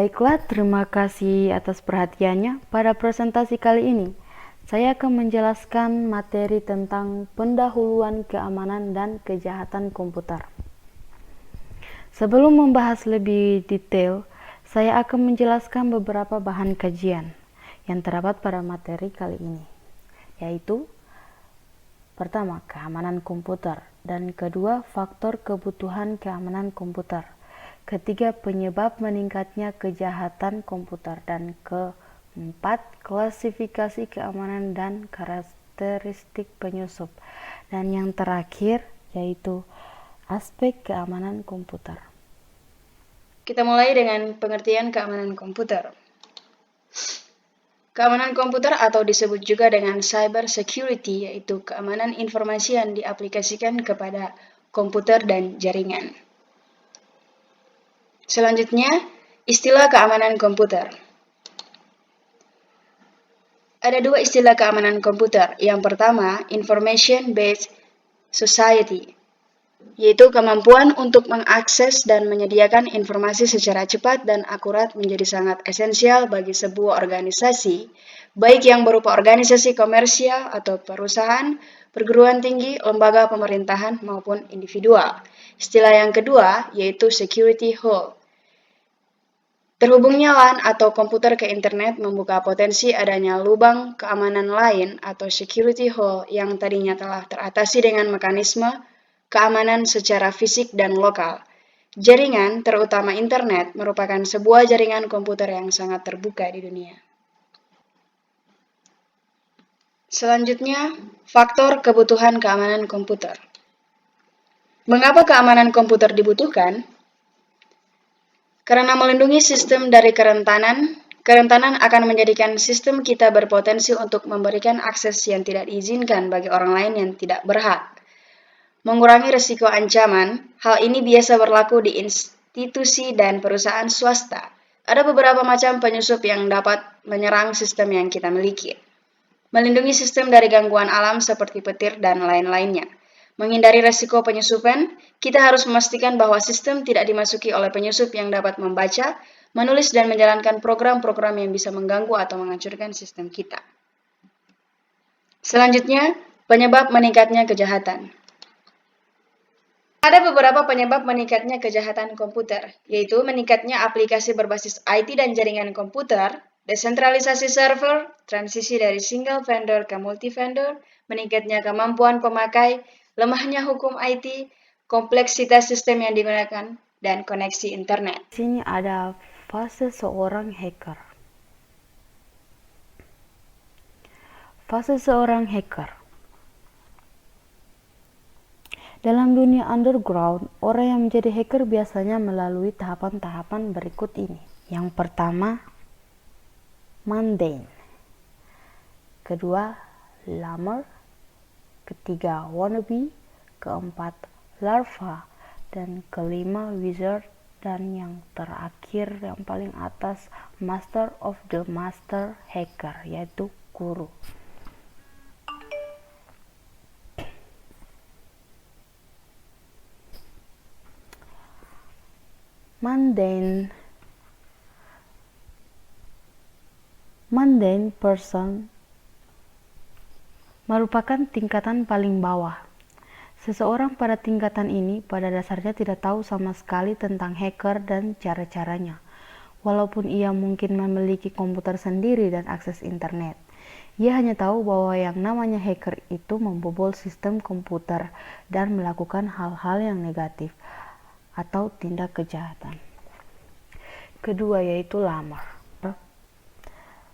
Baiklah, terima kasih atas perhatiannya. Pada presentasi kali ini, saya akan menjelaskan materi tentang pendahuluan keamanan dan kejahatan komputer. Sebelum membahas lebih detail, saya akan menjelaskan beberapa bahan kajian yang terdapat pada materi kali ini, yaitu pertama, keamanan komputer, dan kedua, faktor kebutuhan keamanan komputer. Ketiga, penyebab meningkatnya kejahatan komputer, dan keempat, klasifikasi keamanan dan karakteristik penyusup. Dan yang terakhir yaitu aspek keamanan komputer. Kita mulai dengan pengertian keamanan komputer. Keamanan komputer atau disebut juga dengan cyber security, yaitu keamanan informasi yang diaplikasikan kepada komputer dan jaringan. Selanjutnya, istilah keamanan komputer. Ada dua istilah keamanan komputer. Yang pertama, information-based society, yaitu kemampuan untuk mengakses dan menyediakan informasi secara cepat dan akurat menjadi sangat esensial bagi sebuah organisasi, baik yang berupa organisasi komersial atau perusahaan, perguruan tinggi, lembaga pemerintahan, maupun individual. Istilah yang kedua yaitu security hole. Terhubungnya LAN atau komputer ke internet membuka potensi adanya lubang keamanan lain atau security hole yang tadinya telah teratasi dengan mekanisme keamanan secara fisik dan lokal. Jaringan, terutama internet, merupakan sebuah jaringan komputer yang sangat terbuka di dunia. Selanjutnya, faktor kebutuhan keamanan komputer. Mengapa keamanan komputer dibutuhkan? Karena melindungi sistem dari kerentanan akan menjadikan sistem kita berpotensi untuk memberikan akses yang tidak diizinkan bagi orang lain yang tidak berhak. Mengurangi risiko ancaman, hal ini biasa berlaku di institusi dan perusahaan swasta. Ada beberapa macam penyusup yang dapat menyerang sistem yang kita miliki. Melindungi sistem dari gangguan alam seperti petir dan lain-lainnya. Menghindari risiko penyusupan, kita harus memastikan bahwa sistem tidak dimasuki oleh penyusup yang dapat membaca, menulis, dan menjalankan program-program yang bisa mengganggu atau menghancurkan sistem kita. Selanjutnya, penyebab meningkatnya kejahatan. Ada beberapa penyebab meningkatnya kejahatan komputer, yaitu meningkatnya aplikasi berbasis IT dan jaringan komputer, desentralisasi server, transisi dari single vendor ke multi-vendor, meningkatnya kemampuan pemakai, lemahnya hukum IT, kompleksitas sistem yang digunakan, dan koneksi internet. Di sini ada fase seorang hacker. Fase seorang hacker. Dalam dunia underground, orang yang menjadi hacker biasanya melalui tahapan-tahapan berikut ini. Yang pertama, mundane. Kedua, lammer. Ketiga, wannabe. Keempat, larva. Dan kelima, wizard. Dan yang terakhir, yang paling atas, master of the master hacker, yaitu guru. Mundane person merupakan tingkatan paling bawah. Seseorang pada tingkatan ini pada dasarnya tidak tahu sama sekali tentang hacker dan cara-caranya. Walaupun ia mungkin memiliki komputer sendiri dan akses internet, ia hanya tahu bahwa yang namanya hacker itu membobol sistem komputer dan melakukan hal-hal yang negatif atau tindak kejahatan. Kedua yaitu lamar.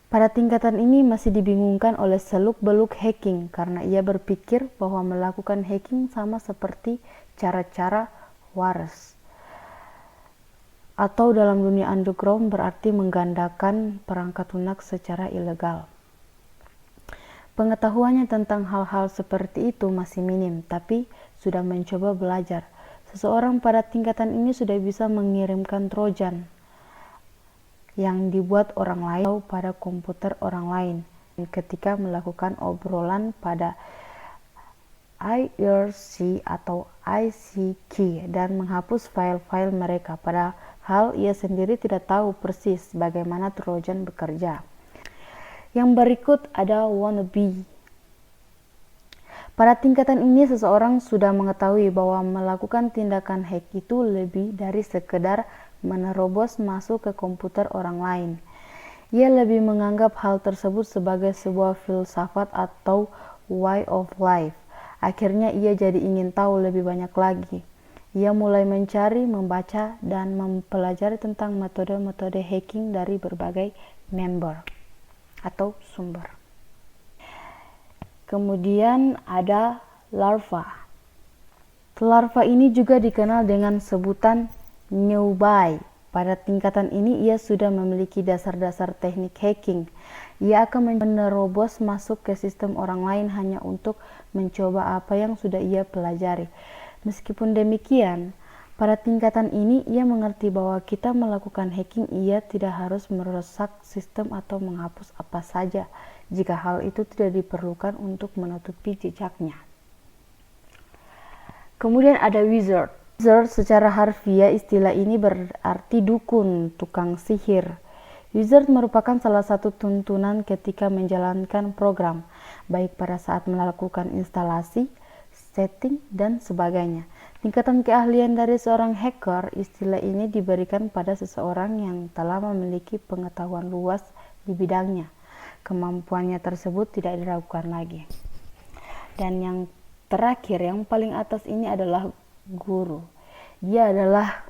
Pada tingkatan ini masih dibingungkan oleh seluk-beluk hacking karena ia berpikir bahwa melakukan hacking sama seperti cara-cara waras. Atau dalam dunia underground berarti menggandakan perangkat lunak secara ilegal. Pengetahuannya tentang hal-hal seperti itu masih minim, tapi sudah mencoba belajar. Seseorang pada tingkatan ini sudah bisa mengirimkan trojan yang dibuat orang lain atau pada komputer orang lain ketika melakukan obrolan pada IRC atau ICQ dan menghapus file-file mereka. Pada hal ia sendiri tidak tahu persis bagaimana Trojan bekerja. Yang berikut ada wannabe. Pada tingkatan ini seseorang sudah mengetahui bahwa melakukan tindakan hack itu lebih dari sekedar menerobos masuk ke komputer orang lain. Ia lebih menganggap hal tersebut sebagai sebuah filsafat atau way of life. Akhirnya ia jadi ingin tahu lebih banyak lagi. Ia mulai mencari, membaca, dan mempelajari tentang metode-metode hacking dari berbagai member atau sumber. Kemudian ada larva. Larva ini juga dikenal dengan sebutan newbie. Pada tingkatan ini ia sudah memiliki dasar-dasar teknik hacking. Ia akan menerobos masuk ke sistem orang lain hanya untuk mencoba apa yang sudah ia pelajari. Meskipun demikian, pada tingkatan ini ia mengerti bahwa kita melakukan hacking ia tidak harus merusak sistem atau menghapus apa saja jika hal itu tidak diperlukan untuk menutupi jejaknya. Kemudian ada wizard. Wizard secara harfiah istilah ini berarti dukun, tukang sihir. Wizard merupakan salah satu tuntunan ketika menjalankan program, baik pada saat melakukan instalasi, setting, dan sebagainya. Tingkatan keahlian dari seorang hacker, istilah ini diberikan pada seseorang yang telah memiliki pengetahuan luas di bidangnya. Kemampuannya tersebut tidak diragukan lagi. Dan yang terakhir, yang paling atas ini adalah guru. Dia adalah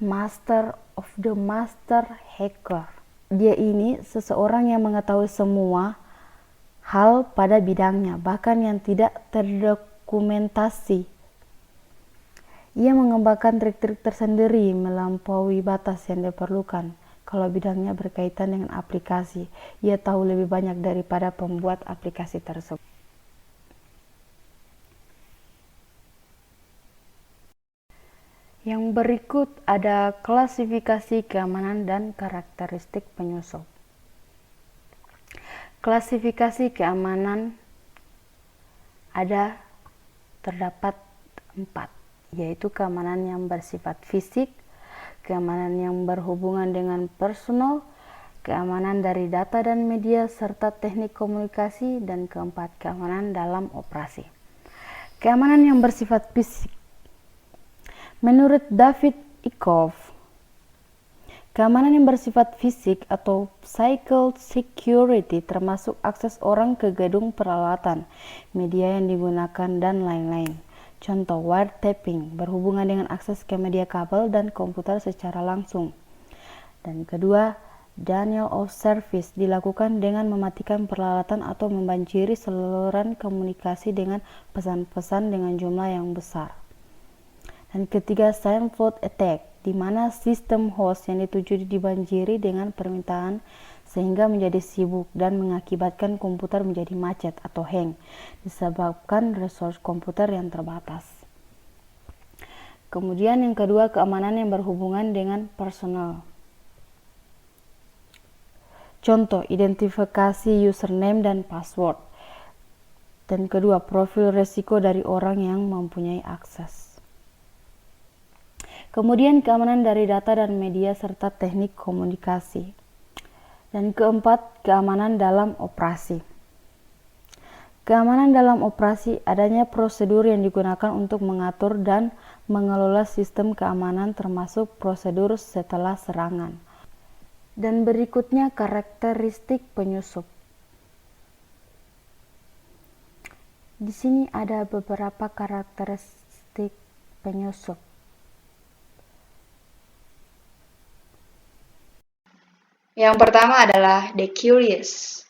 master of the master hacker. Dia ini seseorang yang mengetahui semua hal pada bidangnya, bahkan yang tidak terdokumentasi. Ia mengembangkan trik-trik tersendiri melampaui batas yang diperlukan. Kalau bidangnya berkaitan dengan aplikasi, ia tahu lebih banyak daripada pembuat aplikasi tersebut. Yang berikut ada klasifikasi keamanan dan karakteristik penyusup. Klasifikasi keamanan terdapat 4, yaitu keamanan yang bersifat fisik, keamanan yang berhubungan dengan personal, keamanan dari data dan media, serta teknik komunikasi, dan keempat, keamanan dalam operasi. Keamanan yang bersifat fisik. Menurut David Eckhoff, keamanan yang bersifat fisik atau physical security termasuk akses orang ke gedung peralatan, media yang digunakan, dan lain-lain. Contoh, wiretapping berhubungan dengan akses ke media kabel dan komputer secara langsung. Dan kedua, denial of service dilakukan dengan mematikan peralatan atau membanjiri saluran komunikasi dengan pesan-pesan dengan jumlah yang besar. Dan ketiga, silent vault attack, di mana sistem host yang dituju dibanjiri dengan permintaan sehingga menjadi sibuk dan mengakibatkan komputer menjadi macet atau hang disebabkan resource komputer yang terbatas. Kemudian yang kedua, keamanan yang berhubungan dengan personal. Contoh, identifikasi username dan password. Dan kedua, profil resiko dari orang yang mempunyai akses. Kemudian keamanan dari data dan media serta teknik komunikasi. Dan keempat, keamanan dalam operasi. Keamanan dalam operasi adanya prosedur yang digunakan untuk mengatur dan mengelola sistem keamanan termasuk prosedur setelah serangan. Dan berikutnya karakteristik penyusup. Di sini ada beberapa karakteristik penyusup. Yang pertama adalah the curious.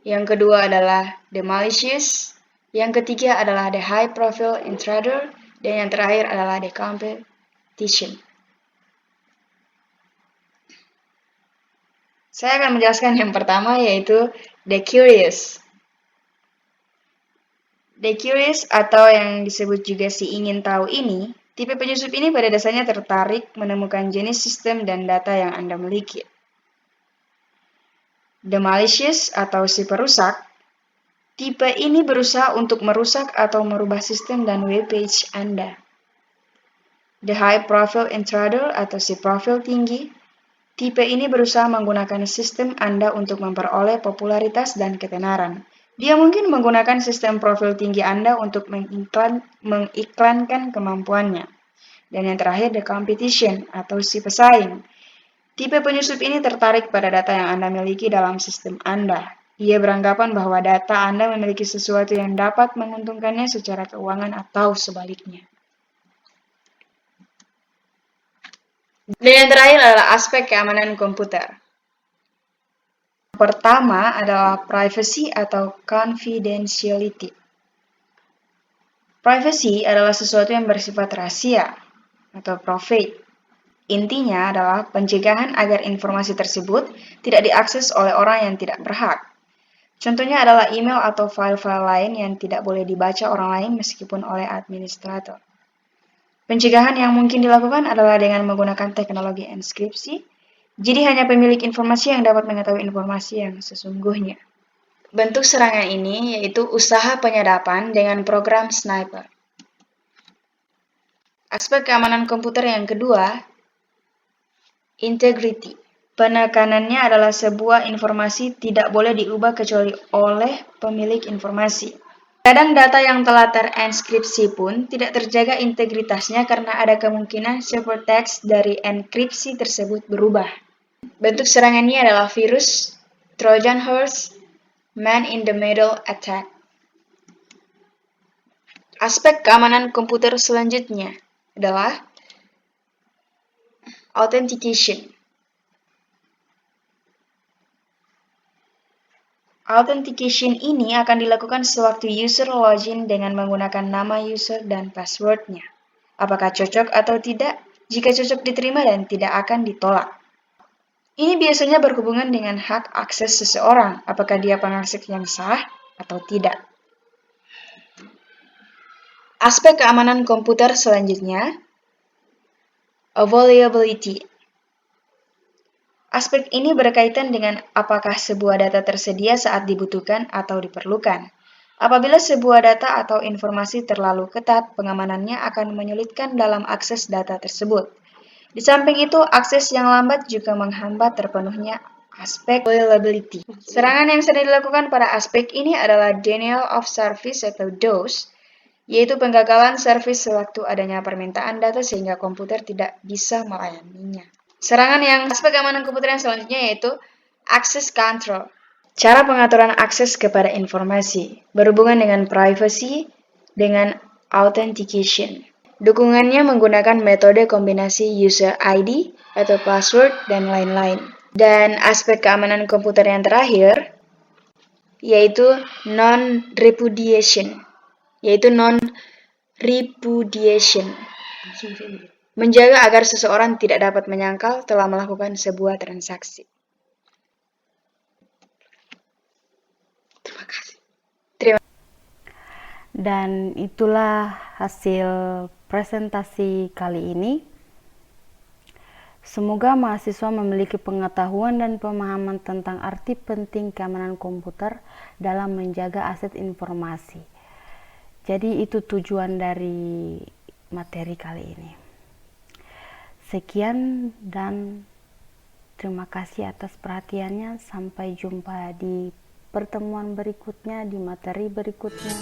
Yang kedua adalah the malicious. Yang ketiga adalah the high profile intruder. Dan yang terakhir adalah the competition. Saya akan menjelaskan yang pertama, yaitu the curious. The curious atau yang disebut juga si ingin tahu ini, tipe penyusup ini pada dasarnya tertarik menemukan jenis sistem dan data yang Anda miliki. The malicious atau si perusak, tipe ini berusaha untuk merusak atau merubah sistem dan web page Anda. The high profile intruder atau si profil tinggi. Tipe ini berusaha menggunakan sistem Anda untuk memperoleh popularitas dan ketenaran. Dia mungkin menggunakan sistem profil tinggi Anda untuk mengiklankan kemampuannya. Dan yang terakhir, the competition atau si pesaing. Tipe penyusup ini tertarik pada data yang Anda miliki dalam sistem Anda. Ia beranggapan bahwa data Anda memiliki sesuatu yang dapat menguntungkannya secara keuangan atau sebaliknya. Dan yang terakhir adalah aspek keamanan komputer. Pertama adalah privacy atau confidentiality. Privacy adalah sesuatu yang bersifat rahasia atau private. Intinya adalah pencegahan agar informasi tersebut tidak diakses oleh orang yang tidak berhak. Contohnya adalah email atau file-file lain yang tidak boleh dibaca orang lain meskipun oleh administrator. Pencegahan yang mungkin dilakukan adalah dengan menggunakan teknologi enkripsi, jadi hanya pemilik informasi yang dapat mengetahui informasi yang sesungguhnya. Bentuk serangan ini yaitu usaha penyadapan dengan program sniper. Aspek keamanan komputer yang kedua, integrity. Penekanannya adalah sebuah informasi tidak boleh diubah kecuali oleh pemilik informasi. Kadang data yang telah terenkripsi pun tidak terjaga integritasnya karena ada kemungkinan ciphertext dari enkripsi tersebut berubah. Bentuk serangannya adalah virus, Trojan horse, man-in-the-middle attack. Aspek keamanan komputer selanjutnya adalah authentication. Authentication ini akan dilakukan sewaktu user login dengan menggunakan nama user dan passwordnya. Apakah cocok atau tidak? Jika cocok diterima dan tidak akan ditolak. Ini biasanya berhubungan dengan hak akses seseorang, apakah dia pengakses yang sah atau tidak. Aspek keamanan komputer selanjutnya, availability. Aspek ini berkaitan dengan apakah sebuah data tersedia saat dibutuhkan atau diperlukan. Apabila sebuah data atau informasi terlalu ketat, pengamanannya akan menyulitkan dalam akses data tersebut. Di samping itu, akses yang lambat juga menghambat terpenuhnya aspek availability. Serangan yang sering dilakukan pada aspek ini adalah denial of service atau DOS, yaitu penggagalan service sewaktu adanya permintaan data sehingga komputer tidak bisa melayaninya. Serangan yang aspek keamanan komputer yang selanjutnya yaitu access control. Cara pengaturan akses kepada informasi berhubungan dengan privacy dengan authentication. Dukungannya menggunakan metode kombinasi user ID atau password dan lain-lain. Dan aspek keamanan komputer yang terakhir yaitu non-repudiation. Menjaga agar seseorang tidak dapat menyangkal telah melakukan sebuah transaksi. Terima kasih. Dan itulah hasil presentasi kali ini. Semoga mahasiswa memiliki pengetahuan dan pemahaman tentang arti penting keamanan komputer dalam menjaga aset informasi. Jadi itu tujuan dari materi kali ini. Sekian dan terima kasih atas perhatiannya. Sampai jumpa di pertemuan berikutnya, di materi berikutnya.